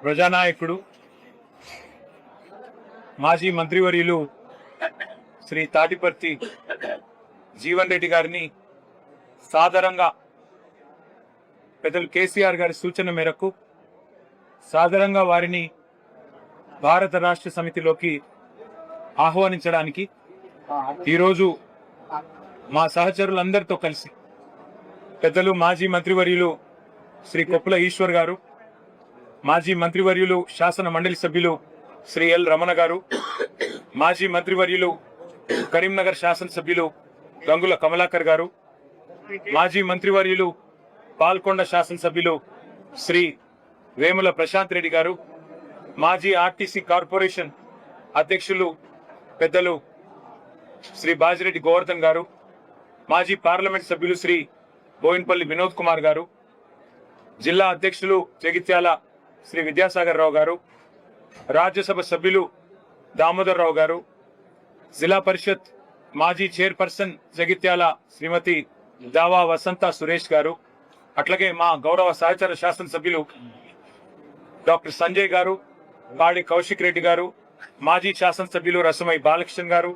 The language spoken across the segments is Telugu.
ప్రజానాయకుడు మాజీ మంత్రివర్యులు శ్రీ తాటిపర్తి జీవన్ రెడ్డి గారిని సాదరంగా పెద్దలు కేసీఆర్ గారి సూచన మేరకు సాదరంగా వారిని భారత రాష్ట్ర సమితిలోకి ఆహ్వానించడానికి ఈరోజు మా సహచరులందరితో కలిసి పెద్దలు మాజీ మంత్రివర్యులు శ్రీ కొప్పుల ఈశ్వర్ గారు, మాజీ మంత్రివర్యులు శాసన మండలి సభ్యులు శ్రీ ఎల్ రమణ గారు, మాజీ మంత్రివర్యులు కరీంనగర్ శాసనసభ్యులు గంగుల కమలాకర్ గారు, మాజీ మంత్రివర్యులు పాల్కొండ శాసనసభ్యులు శ్రీ వేముల ప్రశాంత్ రెడ్డి గారు, మాజీ ఆర్టీసీ కార్పొరేషన్ అధ్యక్షులు పెద్దలు శ్రీ బాజిరెడ్డి గోవర్ధన్ గారు, మాజీ పార్లమెంట్ సభ్యులు శ్రీ బోయిన్పల్లి వినోద్ కుమార్ గారు, జిల్లా అధ్యక్షులు జగిత్యాల శ్రీ విద్యాసాగర్ రావు గారు, రాజ్యసభ సభ్యులు దామోదర్ రావు గారు, జిల్లా పరిషత్ మాజీ చైర్పర్సన్ జగిత్యాల శ్రీమతి దావా వసంత సురేష్ గారు, అట్లాగే మా గౌరవ సహచర శాసనసభ్యులు డాక్టర్ సంజయ్ గారు, పాడి కౌశిక్ రెడ్డి గారు, మాజీ శాసనసభ్యులు రసమై బాలకృష్ణ గారు,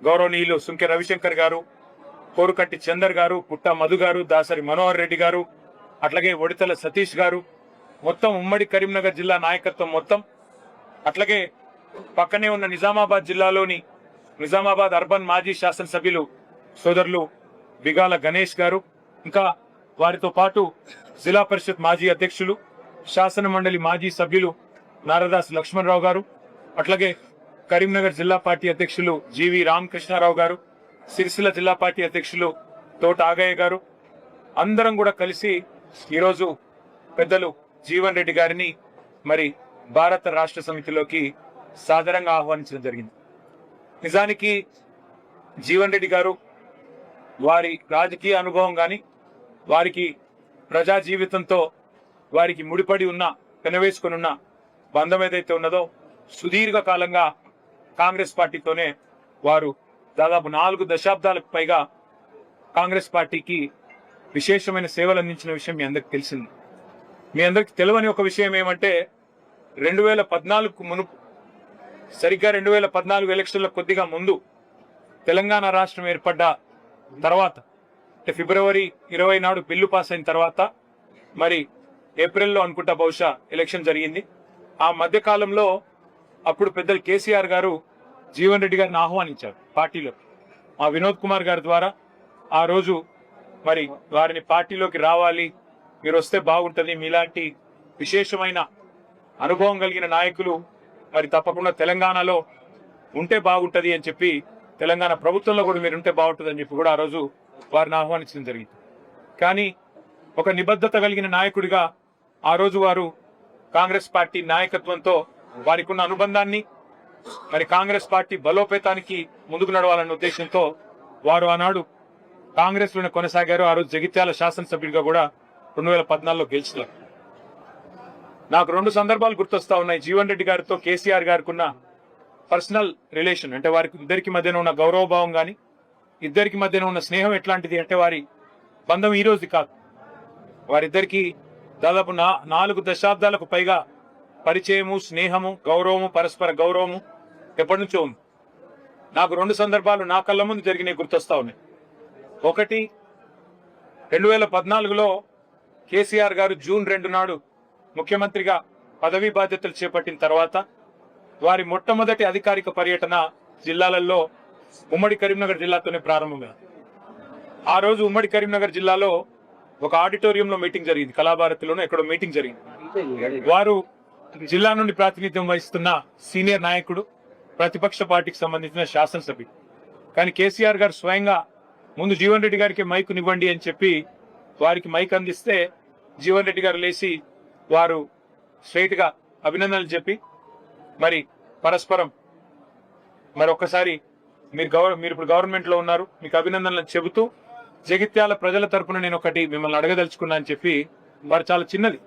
గౌరవనీయులు సుంకె రవిశంకర్ గారు, కోరుకంటి చందర్ గారు, పుట్ట మధు గారు, దాసరి మనోహర్ రెడ్డి గారు, అట్లాగే ఒడితల సతీష్ గారు, మొత్తం ఉమ్మడి కరీంనగర్ జిల్లా నాయకత్వం మొత్తం, అట్లాగే పక్కనే ఉన్న నిజామాబాద్ జిల్లాలోని నిజామాబాద్ అర్బన్ మాజీ శాసనసభ్యులు సోదరులు బిగాల గణేష్ గారు, ఇంకా వారితో పాటు జిల్లా పరిషత్ మాజీ అధ్యక్షులు శాసన మండలి మాజీ సభ్యులు నారదాస్ లక్ష్మణరావు గారు, అట్లాగే కరీంనగర్ జిల్లా పార్టీ అధ్యక్షులు జీవి రామకృష్ణారావు గారు, సిరిసిల్ల జిల్లా పార్టీ అధ్యక్షులు తోట ఆగయ్య గారు, అందరం కూడా కలిసి ఈరోజు పెద్దలు జీవన్ రెడ్డి గారిని మరి భారత రాష్ట్ర సమితిలోకి సాదరంగా ఆహ్వానించడం జరిగింది. నిజానికి జీవన్ రెడ్డి గారు వారి రాజకీయ అనుభవం కానీ వారికి ప్రజా జీవితంతో వారికి ముడిపడి ఉన్న పెనవేసుకుని ఉన్న బంధం ఏదైతే ఉన్నదో సుదీర్ఘ కాలంగా కాంగ్రెస్ పార్టీతోనే వారు దాదాపు 4 దశాబ్దాలకు పైగా కాంగ్రెస్ పార్టీకి విశేషమైన సేవలు అందించిన విషయం మీ అందరికి తెలిసింది. మీ అందరికి తెలియని ఒక విషయం ఏమంటే 2014 మునుపు సరిగ్గా 2014 ఎలక్షన్ల కొద్దిగా ముందు తెలంగాణ రాష్ట్రం ఏర్పడ్డ తర్వాత అంటే ఫిబ్రవరి 20 నాడు బిల్లు పాస్ అయిన తర్వాత మరి ఏప్రిల్లో అనుకుంటా బహుశా ఎలక్షన్ జరిగింది. ఆ మధ్య కాలంలో అప్పుడు పెద్దలు కేసీఆర్ గారు జీవన్ రెడ్డి గారిని ఆహ్వానించారు పార్టీలో. మా వినోద్ కుమార్ గారి ద్వారా ఆ రోజు మరి వారిని పార్టీలోకి రావాలి, మీరు వస్తే బాగుంటుంది, మీలాంటి విశేషమైన అనుభవం కలిగిన నాయకులు మరి తప్పకుండా తెలంగాణలో ఉంటే బాగుంటుంది అని చెప్పి, తెలంగాణ ప్రభుత్వంలో కూడా మీరు ఉంటే బాగుంటుంది అని చెప్పి కూడా ఆ రోజు వారిని ఆహ్వానించడం జరిగింది. కానీ ఒక నిబద్ధత కలిగిన నాయకుడిగా ఆ రోజు వారు కాంగ్రెస్ పార్టీ నాయకత్వంతో వారికి ఉన్న అనుబంధాన్ని మరి కాంగ్రెస్ పార్టీ బలోపేతానికి ముందుకు నడవాలన్న ఉద్దేశంతో వారు ఆనాడు కాంగ్రెస్ లోనే కొనసాగారు. ఆ రోజు జగిత్యాల శాసనసభ్యుడిగా కూడా 2014లో గెలిచారు. నాకు 2 సందర్భాలు గుర్తొస్తా ఉన్నాయి. జీవన్ రెడ్డి గారితో కేసీఆర్ గారికి ఉన్న పర్సనల్ రిలేషన్ అంటే వారికి ఇద్దరికి మధ్యన ఉన్న గౌరవభావం కానీ ఇద్దరికి మధ్యన ఉన్న స్నేహం ఎట్లాంటిది అంటే వారి బంధం ఈ రోజు కాదు, వారిద్దరికి దాదాపు 4 దశాబ్దాలకు పైగా పరిచయము, స్నేహము, గౌరవము, పరస్పర గౌరవము ఎప్పటి నుంచో ఉంది. నాకు 2 సందర్భాలు నా కళ్ళ ముందు జరిగినాయి గుర్తొస్తా ఉన్నాయి. ఒకటి 2014లో కేసీఆర్ గారు జూన్ 2 నాడు ముఖ్యమంత్రిగా పదవీ బాధ్యతలు చేపట్టిన తర్వాత వారి మొట్టమొదటి అధికారిక పర్యటన జిల్లాలలో ఉమ్మడి కరీంనగర్ జిల్లాతోనే ప్రారంభమైంది. ఆ రోజు ఉమ్మడి కరీంనగర్ జిల్లాలో ఒక ఆడిటోరియంలో మీటింగ్ జరిగింది, కళాభారతిలోనూ ఎక్కడో మీటింగ్ జరిగింది. వారు జిల్లా నుండి ప్రాతినిధ్యం వహిస్తున్న సీనియర్ నాయకుడు, ప్రతిపక్ష పార్టీకి సంబంధించిన శాసనసభ్యుడు. కానీ కేసీఆర్ గారు స్వయంగా ముందు జీవన్ రెడ్డి గారికి మైకునివ్వండి అని చెప్పి వారికి మైక్ అందిస్తే జీవన్ రెడ్డి గారు లేచి వారు స్ట్రైట్ గా అభినందనలు చెప్పి మరి పరస్పరం మరి ఒక్కసారి మీరు ఇప్పుడు గవర్నమెంట్ లో ఉన్నారు, మీకు అభినందనలు చెబుతూ జగిత్యాల ప్రజల తరపున నేను ఒకటి మిమ్మల్ని అడగదలుచుకున్నా అని చెప్పి వారు చాలా చిన్నది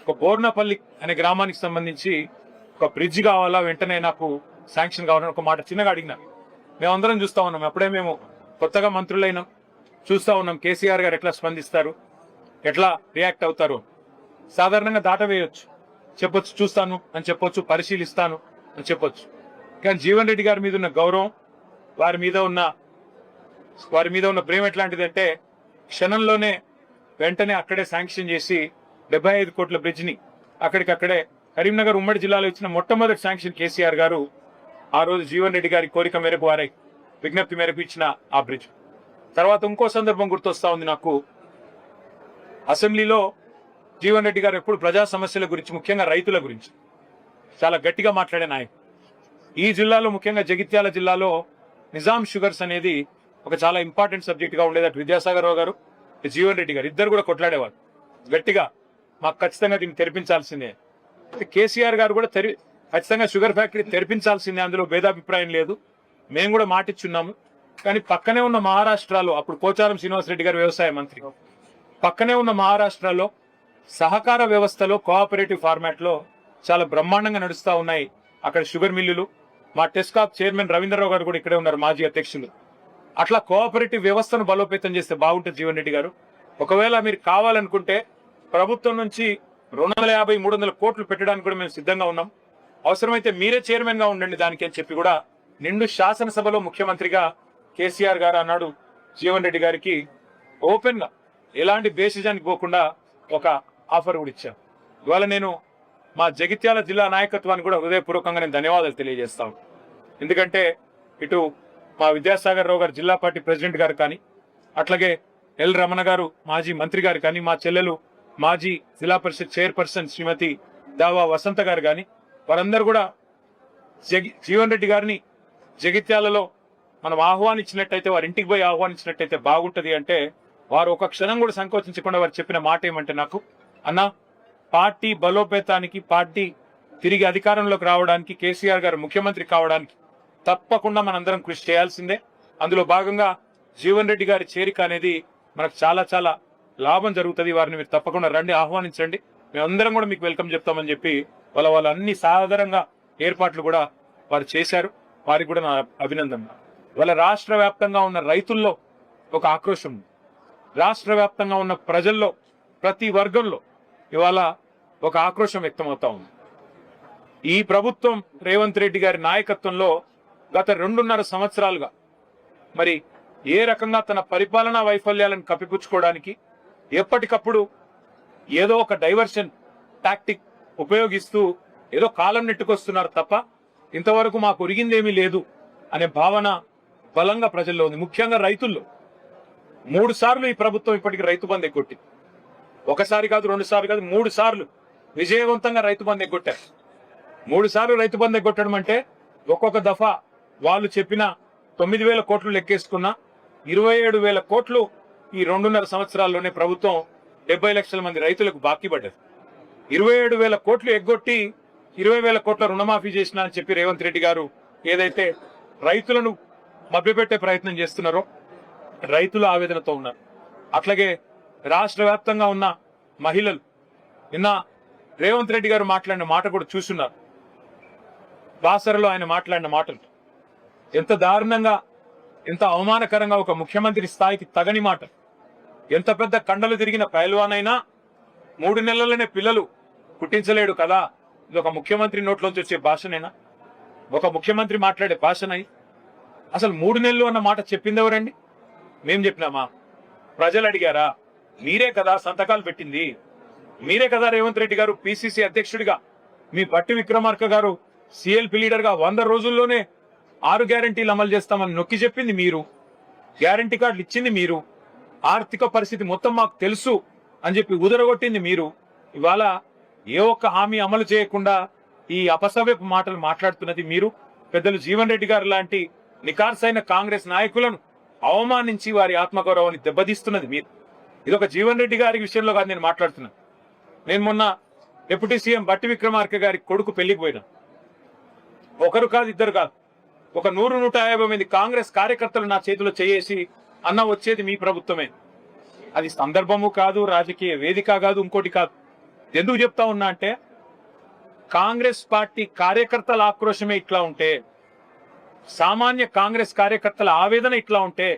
ఒక బోర్నపల్లి అనే గ్రామానికి సంబంధించి ఒక బ్రిడ్జ్ కావాలా, వెంటనే నాకు శాంక్షన్ కావాలని ఒక మాట చిన్నగా అడిగినా. మేమందరం చూస్తా ఉన్నాం, అప్పుడే మేము కొత్తగా మంత్రులైనాం, చూస్తా ఉన్నాం కేసీఆర్ గారు ఎట్లా స్పందిస్తారు, ఎట్లా రియాక్ట్ అవుతారు. సాధారణంగా దాటవేయొచ్చు, చెప్పొచ్చు, చూస్తాను అని చెప్పొచ్చు, పరిశీలిస్తాను అని చెప్పొచ్చు. కానీ జీవన్ రెడ్డి గారి మీద ఉన్న గౌరవం, వారి మీద ఉన్న ప్రేమ ఎట్లాంటిదంటే క్షణంలోనే వెంటనే అక్కడే శాంక్షన్ చేసి 75 కోట్ల బ్రిడ్జ్ ని అక్కడికక్కడే కరీంనగర్ ఉమ్మడి జిల్లాలో ఇచ్చిన మొట్టమొదటి శాంక్షన్ కేసీఆర్ గారు ఆ రోజు జీవన్ రెడ్డి గారి కోరిక మేరకు, వారి విజ్ఞప్తి మేరకు ఇచ్చిన ఆ బ్రిడ్జ్. తర్వాత ఇంకో సందర్భం గుర్తొస్తా ఉంది నాకు. అసెంబ్లీలో జీవన్ రెడ్డి గారు ఎప్పుడు ప్రజా సమస్యల గురించి, ముఖ్యంగా రైతుల గురించి చాలా గట్టిగా మాట్లాడే నాయకుడు. ఈ జిల్లాలో, ముఖ్యంగా జగిత్యాల జిల్లాలో నిజాం షుగర్స్ అనేది ఒక చాలా ఇంపార్టెంట్ సబ్జెక్ట్ గా ఉండేది. అటు విద్యాసాగర్ రావు గారు, జీవన్ రెడ్డి గారు ఇద్దరు కూడా కొట్లాడేవారు గట్టిగా, మాకు ఖచ్చితంగా దీన్ని తెరిపించాల్సిందే. కేసీఆర్ గారు కూడా ఖచ్చితంగా షుగర్ ఫ్యాక్టరీ తెరిపించాల్సిందే, అందులో భేదాభిప్రాయం లేదు, మేము కూడా మాటిచ్చున్నాము. కానీ పక్కనే ఉన్న మహారాష్ట్రలో, అప్పుడు పోచారం శ్రీనివాసరెడ్డి గారు వ్యవసాయ మంత్రి, పక్కనే ఉన్న మహారాష్ట్రలో సహకార వ్యవస్థలో, కోఆపరేటివ్ ఫార్మాట్ లో చాలా బ్రహ్మాండంగా నడుస్తా ఉన్నాయి అక్కడ షుగర్ మిల్లులు. మా టెస్కాప్ చైర్మన్ రవీంద్రరావు గారు కూడా ఇక్కడే ఉన్నారు, మాజీ అధ్యక్షులు. అట్లా కోఆపరేటివ్ వ్యవస్థను బలోపేతం చేస్తే బాగుంటుంది జీవన్ రెడ్డి గారు. ఒకవేళ మీరు కావాలనుకుంటే ప్రభుత్వం నుంచి 250-300 కోట్లు పెట్టడానికి కూడా మేము సిద్ధంగా ఉన్నాం. అవసరమైతే మీరే చైర్మన్ గా ఉండండి దానికి అని చెప్పి కూడా నిండు శాసనసభలో ముఖ్యమంత్రిగా కేసీఆర్ గారు అన్నాడు జీవన్ రెడ్డి గారికి ఓపెన్ గా, ఎలాంటి బేసిజానికి పోకుండా ఒక ఆఫర్ కూడా ఇచ్చాను. ఇవాళ నేను మా జగిత్యాల జిల్లా నాయకత్వానికి కూడా హృదయపూర్వకంగా నేను ధన్యవాదాలు తెలియజేస్తాను. ఎందుకంటే ఇటు మా విద్యాసాగర్ రావు గారు జిల్లా పార్టీ ప్రెసిడెంట్ గారు కానీ, అట్లాగే ఎల్ రమణ గారు మాజీ మంత్రి గారు కానీ, మా చెల్లెలు మాజీ జిల్లా పరిషత్ చైర్పర్సన్ శ్రీమతి దావా వసంత గారు కానీ, వారందరూ కూడా జీవన్ రెడ్డి గారిని జగిత్యాలలో మనం ఆహ్వానించినట్టయితే, వారి ఇంటికి పోయి ఆహ్వానించినట్టయితే బాగుంటది అంటే, వారు ఒక క్షణం కూడా సంకోచించకుండా వారు చెప్పిన మాట ఏమంటే, నాకు అన్న, పార్టీ బలోపేతానికి, పార్టీ తిరిగి అధికారంలోకి రావడానికి, కేసీఆర్ గారు ముఖ్యమంత్రి కావడానికి తప్పకుండా మనందరం కృషి చేయాల్సిందే. అందులో భాగంగా జీవన్ రెడ్డి గారి చేరిక అనేది మనకు చాలా చాలా లాభం జరుగుతుంది. వారిని మీరు తప్పకుండా రండి, ఆహ్వానించండి, మేమందరం కూడా మీకు వెల్కమ్ చెప్తామని చెప్పి వాళ్ళు అన్ని సాధారణంగా ఏర్పాట్లు కూడా వారు చేశారు. వారికి కూడా నా అభినందన. వాళ్ళ రాష్ట్ర వ్యాప్తంగా ఉన్న రైతుల్లో ఒక ఆక్రోశం ఉంది, రాష్ట్ర వ్యాప్తంగా ఉన్న ప్రజల్లో, ప్రతి వర్గంలో ఇవాళ ఒక ఆక్రోశం వ్యక్తమవుతా ఉంది. ఈ ప్రభుత్వం రేవంత్ రెడ్డి గారి నాయకత్వంలో గత 2.5 సంవత్సరాలుగా మరి ఏ రకంగా తన పరిపాలనా వైఫల్యాలను కప్పిపుచ్చుకోవడానికి ఎప్పటికప్పుడు ఏదో ఒక డైవర్షన్ టాక్టిక్ ఉపయోగిస్తూ ఏదో కాలం నెట్టుకొస్తున్నారు తప్ప ఇంతవరకు మాకు ఒరిగిందేమీ లేదు అనే భావన బలంగా ప్రజల్లో ఉంది. ముఖ్యంగా రైతుల్లో 3 సార్లు ఈ ప్రభుత్వం ఇప్పటికి రైతు బంధు ఎగ్గొట్టింది. ఒకసారి కాదు, 2 సార్లు కాదు, 3 సార్లు విజయవంతంగా రైతు బంధు ఎగ్గొట్టారు. 3 సార్లు రైతు బంధు ఎగ్గొట్టడం అంటే ఒక్కొక్క దఫా వాళ్ళు చెప్పిన 9,000 కోట్లు లెక్కేసుకున్న 27,000 కోట్లు ఈ 2.5 సంవత్సరాల్లోనే ప్రభుత్వం 70 లక్షల మంది రైతులకు బాకీ పడ్డది. 27,000 కోట్లు ఎగ్గొట్టి 20,000 కోట్ల రుణమాఫీ చేసిన అని చెప్పి రేవంత్ రెడ్డి గారు ఏదైతే రైతులను మభ్యపెట్టే ప్రయత్నం చేస్తున్నారో, రైతులు ఆవేదనతో ఉన్నారు. అట్లాగే రాష్ట్ర వ్యాప్తంగా ఉన్న మహిళలు నిన్న రేవంత్ రెడ్డి గారు మాట్లాడిన మాట కూడా చూస్తున్నారు. బాసరలో ఆయన మాట్లాడిన మాటలు ఎంత దారుణంగా, ఎంత అవమానకరంగా, ఒక ముఖ్యమంత్రి స్థాయికి తగని మాట. ఎంత పెద్ద కండలు తిరిగిన పైల్వానైనా 3 నెలలనే పిల్లలు పుట్టించలేడు కదా, ఇది ఒక ముఖ్యమంత్రి నోట్లోంచి వచ్చే భాషనైనా, ఒక ముఖ్యమంత్రి మాట్లాడే భాషనై? అసలు 3 నెలలు అన్న మాట చెప్పింది ఎవరండి? మేం చెప్పినామా? ప్రజలు అడిగారా? మీరే కదా సంతకాలు పెట్టింది, మీరే కదా రేవంత్ రెడ్డి గారు పిసిసి అధ్యక్షుడిగా, మీ బట్టి విక్రమార్క గారు సిఎల్పి లీడర్ గా 100 రోజుల్లోనే 6 గ్యారంటీలు అమలు చేస్తామని నొక్కి చెప్పింది మీరు, గ్యారంటీ కార్డులు ఇచ్చింది మీరు, ఆర్థిక పరిస్థితి మొత్తం మాకు తెలుసు అని చెప్పి ఉదరగొట్టింది మీరు. ఇవాళ ఏ ఒక్క హామీ అమలు చేయకుండా ఈ అపసవ్యపు మాటలు మాట్లాడుతున్నది మీరు. పెద్దలు జీవన్ రెడ్డి గారు లాంటి నికార్సైన కాంగ్రెస్ నాయకులను అవమానించి వారి ఆత్మగౌరవాన్ని దెబ్బతీస్తున్నది మీరు. ఇది ఒక జీవన్ రెడ్డి గారి విషయంలో కాదు నేను మాట్లాడుతున్నాను. నేను మొన్న డిప్యూటీ సీఎం బట్టి విక్రమార్క గారి కొడుకు పెళ్లికి పోయినా. ఒకరు కాదు, ఇద్దరు కాదు, ఒక 100-150 మంది కాంగ్రెస్ కార్యకర్తలు నా చేతిలో చేసి, అన్న వచ్చేది మీ ప్రభుత్వమే. అది సందర్భము కాదు, రాజకీయ వేదిక కాదు, ఇంకోటి కాదు. ఎందుకు చెప్తా ఉన్నా అంటే, కాంగ్రెస్ పార్టీ కార్యకర్తల ఆక్రోశమే ఇట్లా ఉంటే, సామాన్య కాంగ్రెస్ కార్యకర్తల ఆవేదన ఇట్లా ఉంటే,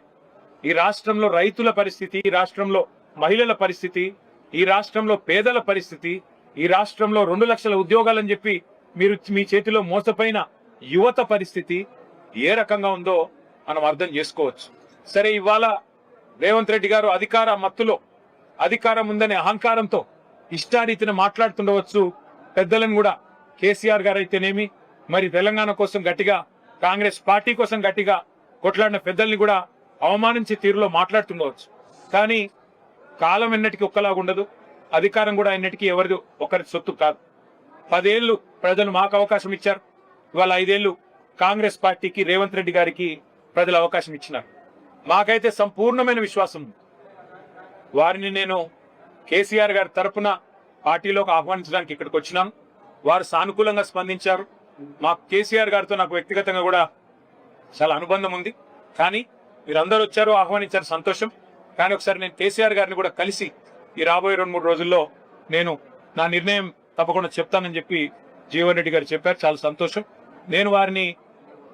ఈ రాష్ట్రంలో రైతుల పరిస్థితి, ఈ రాష్ట్రంలో మహిళల పరిస్థితి, ఈ రాష్ట్రంలో పేదల పరిస్థితి, ఈ రాష్ట్రంలో 2 లక్షల ఉద్యోగాలని చెప్పి మీరు మీ చేతిలో మోసపోయిన యువత పరిస్థితి ఏ రకంగా ఉందో మనం అర్థం చేసుకోవచ్చు. సరే, ఇవాళ రేవంత్ రెడ్డి గారు అధికార మత్తులో, అధికారం ఉందనే అహంకారంతో ఇష్టారీతిన మాట్లాడుతుండవచ్చు. పెద్దలను కూడా కేసీఆర్ గారు అయితేనేమి, మరి తెలంగాణ కోసం గట్టిగా, కాంగ్రెస్ పార్టీ కోసం గట్టిగా కొట్లాడిన పెద్దల్ని కూడా అవమానించే తీరులో మాట్లాడుతుండవచ్చు. కానీ కాలం ఎన్నటికీ ఒక్కలాగా ఉండదు, అధికారం కూడా ఎన్నటికీ ఎవరిది ఒకరి సొత్తు కాదు. 10 ఏళ్లు ప్రజలు మాకు అవకాశం ఇచ్చారు. ఇవాళ 5 ఏళ్లు కాంగ్రెస్ పార్టీకి, రేవంత్ రెడ్డి గారికి ప్రజలు అవకాశం ఇచ్చినారు. మాకైతే సంపూర్ణమైన విశ్వాసం ఉంది. వారిని నేను కేసీఆర్ గారి తరఫున పార్టీలోకి ఆహ్వానించడానికి ఇక్కడికి వచ్చినాను. వారు సానుకూలంగా స్పందించారు. మాకు కేసీఆర్ గారితో నాకు వ్యక్తిగతంగా కూడా చాలా అనుబంధం ఉంది. కానీ మీరందరూ వచ్చారు, ఆహ్వానించారు, సంతోషం. కానీ ఒకసారి నేను కేసీఆర్ గారిని కూడా కలిసి ఈ రాబోయే 2-3 రోజుల్లో నేను నా నిర్ణయం తప్పకుండా చెప్తానని చెప్పి జీవన్ రెడ్డి గారు చెప్పారు. చాలా సంతోషం. నేను వారిని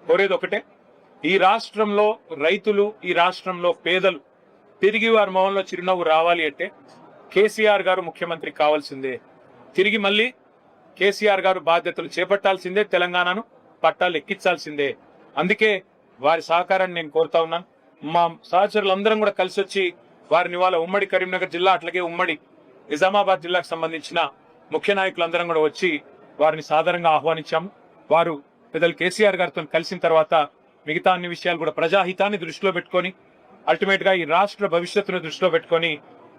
కోరేది ఒకటే, ఈ రాష్ట్రంలో రైతులు, ఈ రాష్ట్రంలో పేదలు తిరిగి వారి మొహంలో చిరునవ్వు రావాలి అంటే కేసీఆర్ గారు ముఖ్యమంత్రి కావాల్సిందే. తిరిగి మళ్ళీ కేసీఆర్ గారు బాధ్యతలు చేపట్టాల్సిందే, తెలంగాణను పట్టాలు ఎక్కించాల్సిందే. అందుకే వారి సహకారాన్ని నేను కోరుతా ఉన్నాను. మా సహచరులందరం కూడా కలిసి వచ్చి వారిని ఇవాళ ఉమ్మడి కరీంనగర్ జిల్లా, అట్లాగే ఉమ్మడి నిజామాబాద్ జిల్లాకు సంబంధించిన ముఖ్య నాయకులందరం కూడా వచ్చి వారిని సాధారణంగా ఆహ్వానించాము. వారు పెద్దలు కేసీఆర్ గారితో కలిసిన తర్వాత మిగతా అన్ని విషయాలు కూడా ప్రజాహితాన్ని దృష్టిలో పెట్టుకొని, అల్టిమేట్ గా ఈ రాష్ట్ర భవిష్యత్తును దృష్టిలో పెట్టుకొని,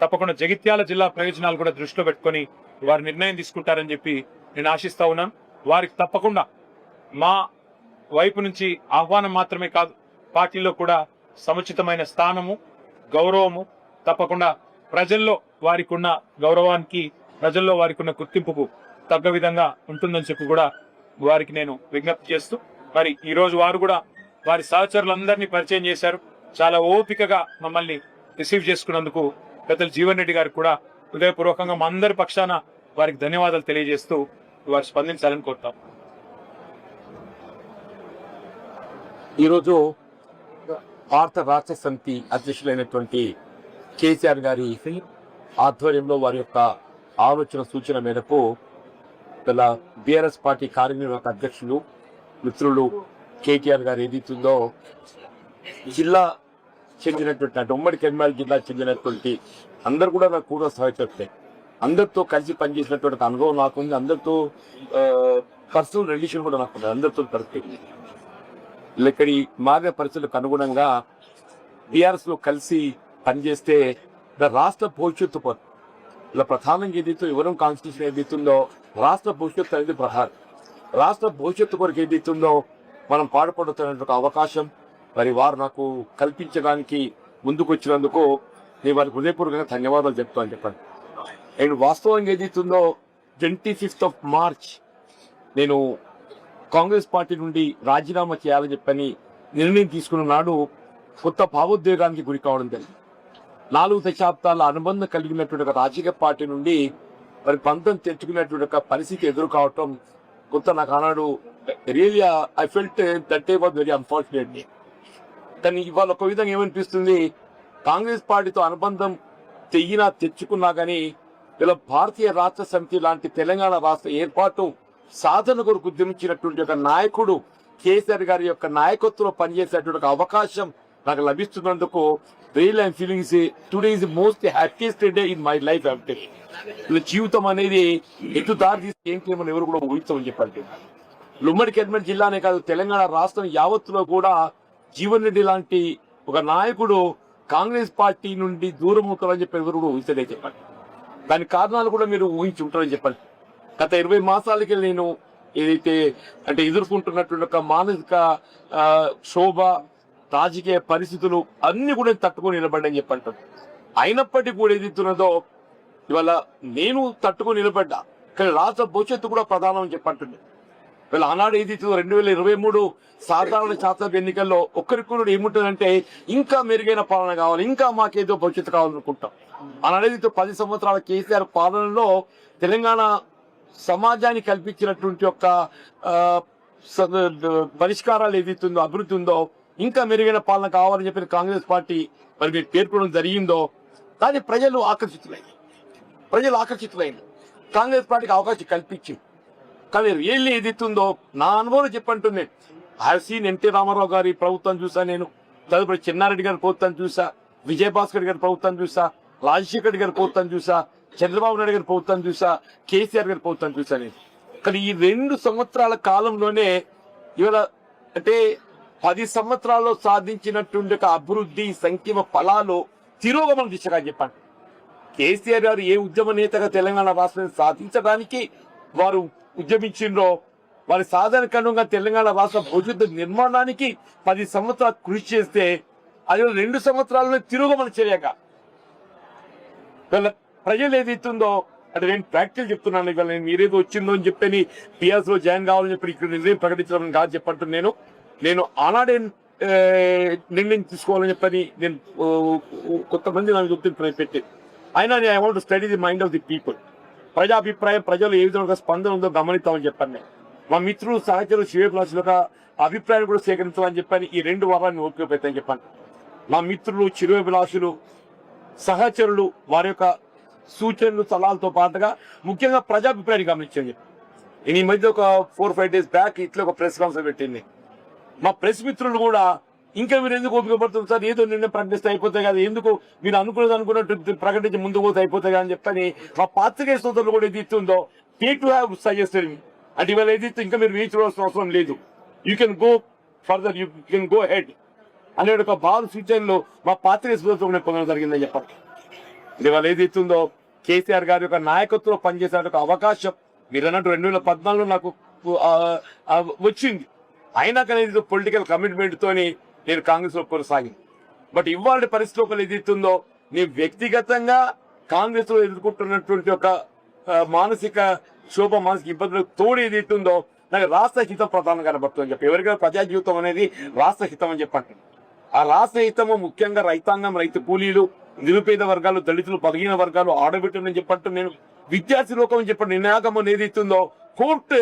తప్పకుండా జగిత్యాల జిల్లా ప్రయోజనాలు కూడా దృష్టిలో పెట్టుకొని వారు నిర్ణయం తీసుకుంటారని చెప్పి నేను ఆశిస్తా ఉన్నాను. వారికి తప్పకుండా మా వైపు నుంచి ఆహ్వానం మాత్రమే కాదు, పార్టీలో కూడా సముచితమైన స్థానము, గౌరవము తప్పకుండా ప్రజల్లో వారికి ఉన్న గౌరవానికి, ప్రజల్లో వారికి ఉన్న గుర్తింపుకు తగ్గ విధంగా ఉంటుందని చెప్పి కూడా వారికి నేను విజ్ఞప్తి చేస్తూ, మరి ఈ రోజు వారు కూడా వారి సహచరులందరినీ పరిచయం చేశారు. చాలా ఓపికగా మమ్మల్ని రిసీవ్ చేసుకున్నందుకు పెద్దలు జీవన్ రెడ్డి గారికి కూడా హృదయపూర్వకంగా మా అందరి పక్షాన వారికి ధన్యవాదాలు తెలియజేస్తూ వారు స్పందించాలని కోరుతాం. ఈరోజు భారత రాష్ట్ర సమితి అధ్యక్షులైనటువంటి కేసీఆర్ గారి ఆధ్వర్యంలో వారి యొక్క ఆలోచన సూచన మేరకు ఇలా బీఆర్ఎస్ పార్టీ కార్యనిర్వాహక అధ్యక్షులు మిత్రులు కేటీఆర్ గారు ఏదైతుందో జిల్లా చెందినటువంటి, అంటే ఉమ్మడి కరీంనగర్ జిల్లా చెందినటువంటి అందరు కూడా నాకు కూడా సహచరులే. అందరితో కలిసి పనిచేసినటువంటి అనుభవం నాకుంది. అందరితో పర్సనల్ రిలేషన్ కూడా నాకు ఉంది. అందరితో కలిపి ఇక్కడి మారిన పరిస్థితులకు అనుగుణంగా బీఆర్ఎస్ లో కలిసి పనిచేస్తే రాష్ట్ర భవిష్యత్తు ఇలా ప్రధానంగా ఏదైతే వివరం కాన్స్టిట్యూషన్ ఏదైతుందో రాష్ట్ర భవిష్యత్తు అనేది ప్రధానం. రాష్ట్ర భవిష్యత్తు కొరకు ఏదైతుందో మనం పాటుపడుతున్న అవకాశం మరి వారు నాకు కల్పించడానికి ముందుకు వచ్చినందుకు నేను వారికి హృదయపూర్వకంగా ధన్యవాదాలు చెప్తాను చెప్పండి. అండ్ వాస్తవంగా ఏదైతుందో 25th of March నేను కాంగ్రెస్ పార్టీ నుండి రాజీనామా చేయాలని చెప్పని నిర్ణయం తీసుకున్న నాడు కొత్త భావోద్వేగానికి గురి కావడం జరిగింది. 4 దశాబ్దాల అనుబంధం కలిగినటువంటి ఒక రాజకీయ పార్టీ నుండి మరి పంతం తెచ్చుకునేటువంటి ఒక పరిస్థితి ఎదురు కావటం కొంత నాకు ఆనాడు really I felt that day was very unfortunate. కానీ ఇవాళ ఒక విధంగా ఏమనిపిస్తుంది, కాంగ్రెస్ పార్టీతో అనుబంధం తెచ్చుకున్నా కానీ ఇలా భారతీయ రాష్ట్ర సమితి లాంటి తెలంగాణ రాష్ట్ర ఏర్పాటు సాధన కొరకు ఉద్యమించినటువంటి ఒక నాయకుడు కేసీఆర్ గారి యొక్క నాయకత్వంలో పనిచేసేటువంటి ఒక అవకాశం నాకు లభిస్తున్నందుకు real I'm feeling today is the most happiest day in my life. అంటే జీవితం అనేది ఎటు దారి తీసి ఏం చేయమని ఎవరు కూడా ఊహించమని చెప్పండి. ఉమ్మడి కరీంనగర్ జిల్లానే కాదు, తెలంగాణ రాష్ట్రం యావత్తులో కూడా జీవన్ రెడ్డి లాంటి ఒక నాయకుడు కాంగ్రెస్ పార్టీ నుండి దూరం అవుతారని చెప్పి ఎవరు కూడా ఊహించలే చెప్పండి. దాని కారణాలు కూడా మీరు ఊహించి ఉంటారని చెప్పండి. గత 20 మాసాలకి నేను ఏదైతే అంటే ఎదుర్కొంటున్నటువంటి ఒక మానసిక శోభ, రాజకీయ పరిస్థితులు అన్ని కూడా తట్టుకొని నిలబడ్డని చెప్పంటారు. అయినప్పటికీ కూడా ఏదైతున్నదో ఇవాళ నేను తట్టుకొని నిలబడ్డా, కానీ రాష్ట్ర భవిష్యత్తు కూడా ప్రధానం అని చెప్పంటుంది. వీళ్ళ ఆనాడు ఏదైతే 2023 సాధారణ శాసనసభ ఎన్నికల్లో ఒక్కరికి కూడా ఏముంటుందంటే ఇంకా మెరుగైన పాలన కావాలి, ఇంకా మాకేదో భవిష్యత్తు కావాలనుకుంటాం. ఆనాడు ఏదైతే 10 సంవత్సరాల కేసీఆర్ పాలనలో తెలంగాణ సమాజానికి కల్పించినటువంటి యొక్క పరిష్కారాలు ఏదైతుందో, అభివృద్ధి ఉందో, ఇంకా మెరుగైన పాలన కావాలని చెప్పిన కాంగ్రెస్ పార్టీ మరి పేర్కొనడం జరిగిందో దాన్ని ప్రజలు ఆకర్షితులైంది. కాంగ్రెస్ పార్టీకి అవకాశం కల్పించింది. కానీ రియల్లీ ఏదైతుందో నా అనుభవం చెప్పంటుంది. ఐ సీన్ ఎన్టీ రామారావు గారి ప్రభుత్వం చూసా, నేను తదుపరి చెన్నారెడ్డి గారి ప్రభుత్వం చూసా, విజయభాస్కర్ గారి ప్రభుత్వం చూసా, రాజశేఖర్ గారి ప్రభుత్వం చూసా, చంద్రబాబు నాయుడు గారి ప్రభుత్వం చూసా, కేసీఆర్ గారి ప్రభుత్వం చూసా నేను. కానీ ఈ 2 సంవత్సరాల కాలంలోనే ఇవాళ అంటే 10 సంవత్సరాల్లో సాధించినటువంటి ఒక అభివృద్ధి సంక్షేమ ఫలాలు తిరోగమన దిశగా చెప్పండి. కేసీఆర్ గారు ఏ ఉద్యమ నేతగా తెలంగాణ రాష్ట్రాన్ని సాధించడానికి వారు ఉద్యమించిండ్రో వారి సాధారణంగా తెలంగాణ రాష్ట్ర భవిష్యత్తు నిర్మాణానికి 10 సంవత్సరాలు కృషి చేస్తే అది 2 సంవత్సరాల్లో తిరోగమన చర్యగా ప్రజలు ఏదైతుందో అంటే నేను ప్రాక్టికల్ చెప్తున్నాను. ఇవాళ నేను మీరేదో వచ్చిందో అని చెప్పని పిఎస్ లో జాయిన్ కావాలని చెప్పి ఇక్కడ నిర్ణయం ప్రకటించడం కాదు చెప్పంటున్నాను. నేను ఆనాడే నిర్ణయం తీసుకోవాలని చెప్పని నేను కొంతమంది నాకు చెప్తున్న పెట్టి అయినా I want to study the mind of the people. ప్రజాభిప్రాయం ప్రజలు ఏ విధంగా స్పందన ఉందో గమనిస్తామని చెప్పాను. మా మిత్రులు సహచరులు శివప్లాసుల యొక్క అభిప్రాయం కూడా సేకరించాలని చెప్పని ఈ 2 వారాన్ని ఓపిక పెట్టని చెప్పాను. మా మిత్రులు చిరువిలాసులు సహచరులు వారి యొక్క సూచనలు సలహాలతో పాటుగా ముఖ్యంగా ప్రజాభిప్రాయాన్ని గమనించండి. నేను ఈ మధ్య ఒక 4-5 days బ్యాక్ ఇట్లా ఒక ప్రెస్ కాన్ఫరెన్స్ పెట్టింది. మా ప్రెస్ మిత్రులు కూడా ఇంకా మీరు ఎందుకు ఓపిక పడుతుంది సార్, ఏదో నిర్ణయం ప్రకటిస్తే అయిపోతాయి కదా, ఎందుకు మీరు అనుకున్నట్టు ప్రకటించి ముందుకు పోతే అయిపోతాయి కదా అని చెప్పని మా పాత్రికేయ సోదరులు కూడా ఏది ఇస్తుందో టేక్ టు హ్యావ్ సజెస్టెడ్ అంటే ఇవాళ ఏదైతే ఇంకా మీరు వేచి చూడాల్సిన అవసరం లేదు, you can go further, you can go head అనే ఒక భావ సూచనలు మా పాత్రికేయ సోదరులతో కూడా పొందడం జరిగిందని చెప్పాలి. ఇవాళ ఏదైతుందో కేసీఆర్ గారి యొక్క నాయకత్వంలో పనిచేసే ఒక అవకాశం మీరు అన్నట్టు 2014లో నాకు వచ్చింది. అయినా కానీ పొలిటికల్ కమిట్మెంట్ తోని నేను కాంగ్రెస్ లో కొనసాగింది. బట్ ఇవాళ పరిస్థితులు ఏదైతుందో నేను వ్యక్తిగతంగా కాంగ్రెస్ లో ఎదుర్కొంటున్నటువంటి ఒక మానసిక మానసిక ఇబ్బందులకు తోడు ఏదైతుందో నాకు రాష్ట్ర హితం ప్రధానంగా కనబడుతుందని చెప్పి ఎవరికైనా ప్రజా జీవితం అనేది రాష్ట్ర హితం అని చెప్పండి. ఆ రాష్ట్ర హితము ముఖ్యంగా రైతాంగం, రైతు కూలీలు, నిరుపేద వర్గాలు, దళితులు, బలహీన వర్గాలు, ఆడబిడ్డలని చెప్పంటూ నేను విద్యార్థి లోకం అని చెప్పండి నిర్ణయాగమం ఏదైతుందో కోర్టు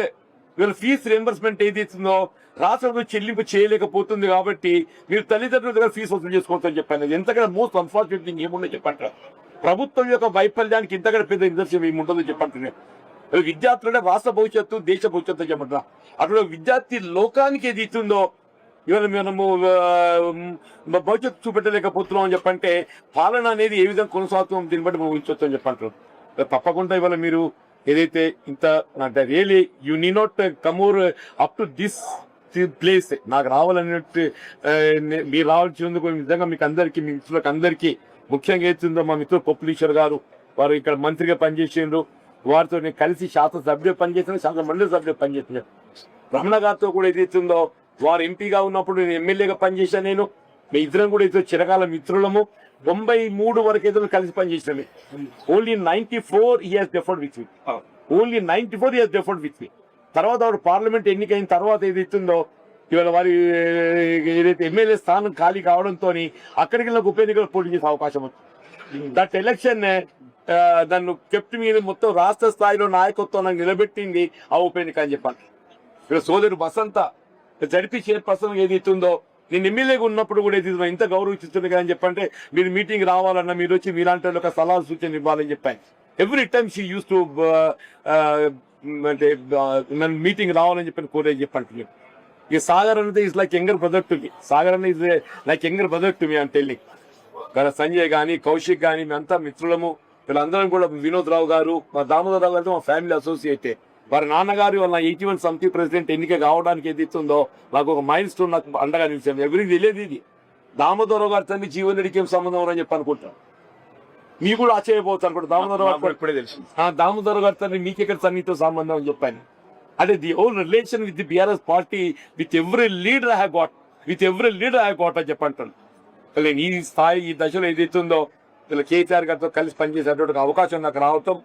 వీళ్ళ ఫీజు రియంబర్స్మెంట్ ఏదైతుందో రాష్ట్రంలో చెల్లింపు చేయలేకపోతుంది కాబట్టి మీరు తల్లిదండ్రుల దగ్గర ఫీజు వసూలు చేసుకోవచ్చని చెప్పాను. ఎంతకన్నా మోస్ట్ అన్ఫార్చునేట్ థింగ్ ఏముందో చెప్పంటారు. ప్రభుత్వం యొక్క వైఫల్యానికి ఇంతకన్నా పెద్ద నిదర్శనం ఏముంటుందో చెప్పంటున్నాను. విద్యార్థులంటే రాష్ట్ర భవిష్యత్తు, దేశ భవిష్యత్తు చెప్పంటారు. అటువంటి విద్యార్థి లోకానికి ఏది ఇస్తుందో ఇవాళ మనము భవిష్యత్తు చూపెట్టలేకపోతున్నాం అని చెప్పంటే పాలన అనేది ఏ విధంగా కొనసాగుతాం దీన్ని బట్టి మనం ఊహించవచ్చు అని చెప్పంటారు. తప్పకుండా ఇవాళ మీరు ఏదైతే ఇంత అంటే really you need not come all up to this place నాకు రావాలన్నట్టు మీరు రావాల్సినందుకు నిజంగా మీకు అందరికీ మీ మిత్రులకు అందరికీ ముఖ్యంగా ఏతుందో మా మిత్రులు పొప్పులీశ్వర్ గారు వారు ఇక్కడ మంత్రిగా పనిచేసిండ్రు, వారితో నేను కలిసి శాసనసభ్యులు పనిచేసిన, శాసన మండలి సభ్యులు పనిచేసిన. రమణ గారితో కూడా ఏదైతుందో వారు ఎంపీగా ఉన్నప్పుడు నేను ఎమ్మెల్యేగా పనిచేశాను. నేను మీ ఇద్దరం కూడా ఏదో చిరకాల మిత్రులము. 93 వరకు ఏదో కలిసి పనిచేసినవి. Only 94 he has deferred with me. Only 94 he has deferred with me. తర్వాత వాడు పార్లమెంట్ ఎన్నికైన తర్వాత ఏదైతుందో ఇవాళ వారి ఏదైతే ఎమ్మెల్యే స్థానం ఖాళీ కావడంతో అక్కడికి వెళ్ళి ఉప ఎన్నికలు పోటీ చేసే అవకాశం వచ్చింది. దట్ ఎలక్షన్ నన్ను కెప్ట్ మీద మొత్తం రాష్ట్ర స్థాయిలో నాయకత్వం నాకు నిలబెట్టింది ఆ ఉప ఎన్నిక అని చెప్పాను. ఇక్కడ సోదరు బసంత జడిపి చైర్పర్సన్ ఏదైతుందో నేను ఎమ్మెల్యేగా ఉన్నప్పుడు కూడా ఏదైతుందో ఇంత గౌరవిస్తుంది కదా అని చెప్పంటే మీరు మీటింగ్ రావాలన్నా మీరు వచ్చి మీలాంటి ఒక సలహా సూచన ఇవ్వాలని చెప్పాను. Every time she use to అంటే నన్ను మీటింగ్ రావాలని చెప్పి కోరే చెప్పంటున్నాను. ఇక సాగర్ అనేది is like younger brother to me. Sagar అనేది is like younger brother to me అని టెల్లింగ్. సంజయ్ కానీ కౌశిక్ కానీ మేమంతా మిత్రులము. వీళ్ళందరం కూడా వినోద్ రావు గారు, మా దామోదర్ రావు గారితో మా ఫ్యామిలీ అసోసియేటే. వారి నాన్నగారు వాళ్ళ 81 సమితి ప్రెసిడెంట్ ఎన్నిక కావడానికి ఏది ఇస్తుందో నాకు ఒక మైల్ స్టోన్ నాకు అండగా నిలిచాను. ఎవరికి తెలియదు ఇది. దామోదర్ రావు గారి తండ్రి జీవన్ రెడ్డికి ఏం సంబంధం అని చెప్పి అనుకుంటాను. మీకు కూడా ఆశ్చర్యపోవచ్చు అనుకుంటా. దామోదర్ రావు ఇప్పుడే తెలుసు. దామోదర్ గారి తండ్రి మీకెక్కడ సన్నిహిత సంబంధం అని చెప్పాను. అంటే the whole relation with the BRS party with every leader I got అని చెప్పంటాను. ఈ స్థాయి ఈ దశలో ఏదైతుందో ఇలా కేసీఆర్ గారితో కలిసి పనిచేసేటువంటి అవకాశం నాకు రావటం,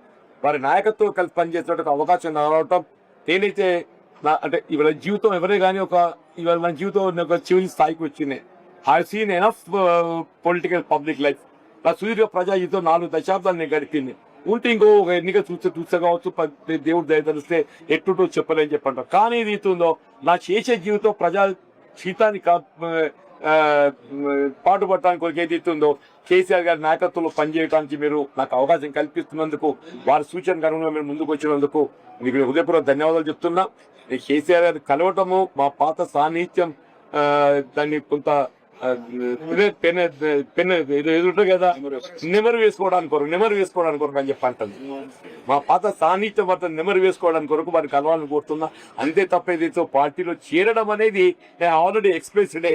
వారి నాయకత్వం కలిసి పనిచేసేటువంటి అవకాశం రావటం, నేనైతే అంటే ఇవాళ జీవితం ఎవరే కానీ ఇవాళ మన జీవితం ఒక చివరి స్థాయికి వచ్చింది. I seen enough political public life. నా సుదీర్ఘ ప్రజా జీవితం 4 దశాబ్దాలు నేను గడిపింది. ఉంటే ఇంకో ఒక ఎన్నిక చూస్తే కావచ్చు, దేవుడు దయతలిస్తే ఎట్టుటో చెప్పలేని చెప్పంటారు. కానీ ఇది ఇస్తుందో నా చేసే జీవితం ప్రజా హితాన్ని పాటుపడటానికి కొరకు ఏది ఇస్తుందో కేసీఆర్ గారి నాయకత్వంలో పనిచేయడానికి మీరు నాకు అవకాశం కల్పిస్తున్నందుకు, వారి సూచన కనుక మీరు ముందుకు వచ్చినందుకు మీకు హృదయపూర్వక ధన్యవాదాలు చెప్తున్నా. ఈ కేసీఆర్ గారు కలవటము మా పాత సాన్నిహిత్యం, దాన్ని కొంత పెన్ ఎదురుంటుంది కదా, నెమరు వేసుకోవడానికి కొరకు అని చెప్పి అంటుంది. మా పాత సాన్నిహిత్యం వద్ద నెమరు వేసుకోవడానికి కొరకు వారిని కలవాలని కోరుతున్నా. అంతే తప్ప ఏదైతే పార్టీలో చేరడం అనేది నేను ఆల్రెడీ ఎక్స్ప్రెస్డ్,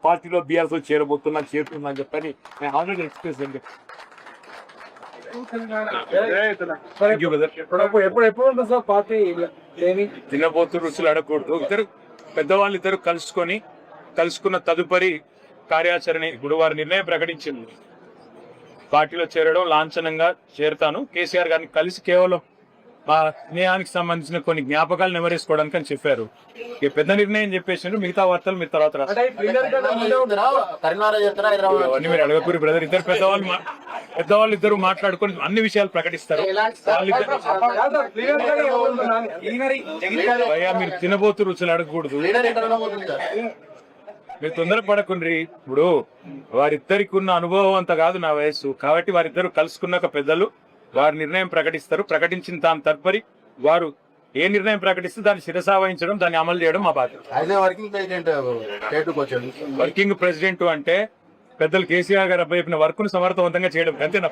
పార్టీలో బీఆర్ఎస్ లో చేరుతున్నా అని చెప్పని నేను ఆల్రెడీ ఎక్స్ప్రెస్ అండి. ఎప్పుడు సార్ పార్టీ తినబోతు రుచులు అడగకూడదు. పెద్దవాళ్ళు ఇద్దరు కలుసుకున్న తదుపరి కార్యాచరణ ఇప్పుడు వారి నిర్ణయం ప్రకటించింది. పార్టీలో చేరడం లాంఛనంగా చేరుతాను. కేసీఆర్ గారిని కలిసి కేవలం మా స్నేహానికి సంబంధించిన కొన్ని జ్ఞాపకాలు నెమరేసుకోవడానికి అని చెప్పారు. ఇక పెద్ద నిర్ణయం చెప్పేసినారు. మిగతా వార్తలు మీరు తర్వాత అవన్నీ మీరు అడగకూరి బ్రదర్. ఇద్దరు పెద్దవాళ్ళు ఇద్దరు మాట్లాడుకొని అన్ని విషయాలు ప్రకటిస్తారు. అయ్యా మీరు తినబోతు రుచులు అడగకూడదు, మీరు తొందరపడకుండ్రి. ఇప్పుడు వారిద్దరికి ఉన్న అనుభవం అంత కాదు నా వయస్సు, కాబట్టి వారిద్దరు కలుసుకున్నాక పెద్దలు వారి నిర్ణయం ప్రకటిస్తారు. ప్రకటించిన దాని తదుపరి వారు ఏ నిర్ణయం ప్రకటిస్తే దాన్ని శిరసావహించడం, దాన్ని అమలు చేయడం మా బాధ్యత. వర్కింగ్ ప్రెసిడెంట్ అంటే పెద్దలు కేసీఆర్ గారు అబ్బాయి వర్క్ ను సమర్థవంతంగా చేయడం అంతేనా.